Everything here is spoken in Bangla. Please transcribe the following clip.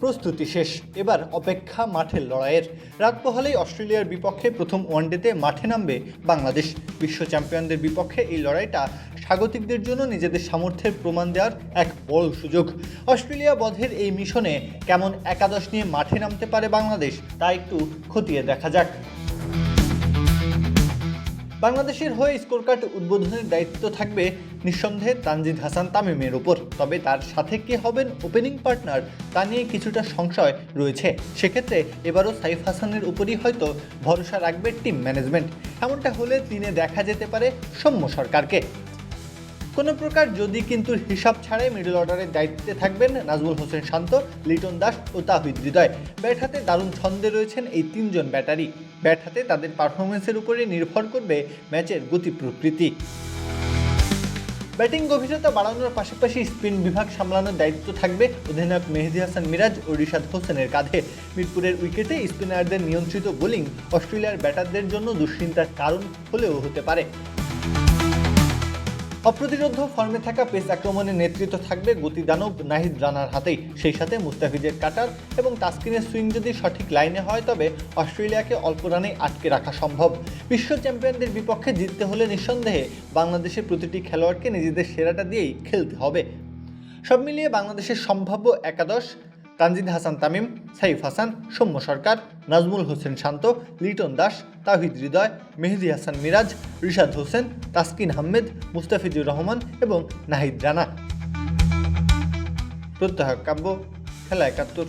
প্রস্তুতি শেষ, এবার অপেক্ষা মাঠের লড়াইয়ের। রাত পোহালেই অস্ট্রেলিয়ার বিপক্ষে প্রথম ওয়ানডেতে মাঠে নামবে বাংলাদেশ। বিশ্ব চ্যাম্পিয়নদের বিপক্ষে এই লড়াইটা স্বাগতিকদের জন্য নিজেদের সামর্থ্যের প্রমাণ দেওয়ার এক বড় সুযোগ। অস্ট্রেলিয়া বধের এই মিশনে কেমন একাদশ নিয়ে মাঠে নামতে পারে বাংলাদেশ, তা একটু খতিয়ে দেখা যাক। বাংলাদেশের হয়ে স্কোর কার্ড উদ্বোধনের দায়িত্ব থাকবে নিঃসন্দেহে তানজিদ হাসান তামিমের উপর। তবে তার সাথে কে হবেন ওপেনিং পার্টনার, তা নিয়ে কিছুটা সংশয় রয়েছে। সেক্ষেত্রে এবারও সাইফ হাসানের উপরই হয়তো ভরসা রাখবে টিম ম্যানেজমেন্ট। এমনটা হলে দিনে দেখা যেতে পারে সৌম্য সরকারকে। কোনো প্রকার যদি কিন্তু হিসাব ছাড়াই মিডল অর্ডারের দায়িত্বে থাকবেন নাজমুল হোসেন শান্ত, লিটন দাস ও তাহিদ হৃদয়। ব্যাট হাতে দারুণ ছন্দে রয়েছেন এই তিনজন ব্যাটারি। ব্যাট হাতে তাদের পারফরমেন্সের উপরে নির্ভর করবে ম্যাচের গতি প্রকৃতি। ব্যাটিং গভীরতা বাড়ানোর পাশাপাশি স্পিন বিভাগ সামলানোর দায়িত্ব থাকবে অধিনায়ক মেহেদী হাসান মিরাজ ও রিশাদ হোসেনের কাঁধে। মিরপুরের উইকেটে স্পিনারদের নিয়ন্ত্রিত বোলিং অস্ট্রেলিয়ার ব্যাটারদের জন্য দুশ্চিন্তার কারণ হলেও হতে পারে। অপ্রতিরোধ্য ফর্মে থাকা পেস আক্রমণের নেতৃত্ব থাকবে গতিদানব নাহিদ রানার হাতেই। সেই সাথে মুস্তাফিজের কাটার এবং তাসকিনের সুইং যদি সঠিক লাইনে হয়, তবে অস্ট্রেলিয়াকে অল্প রানেই আটকে রাখা সম্ভব। বিশ্ব চ্যাম্পিয়নদের বিপক্ষে জিততে হলে নিঃসন্দেহে বাংলাদেশের প্রতিটি খেলোয়াড়কে নিজেদের সেরাটা দিয়েই খেলতে হবে। সব মিলিয়ে বাংলাদেশের সম্ভাব্য একাদশ: তানজিদ হাসান তামিম, সাইফ হাসান, সৌম্য সরকার, নাজমুল হোসেন শান্ত, লিটন দাস, তাহিদ হৃদয়, মেহেদী হাসান মিরাজ, রিশাদ হোসেন, তাসকিন আহমেদ, মুস্তাফিজুর রহমান এবং নাহিদ রানা। প্রত্যহ কাব্য, খেলা ৭১।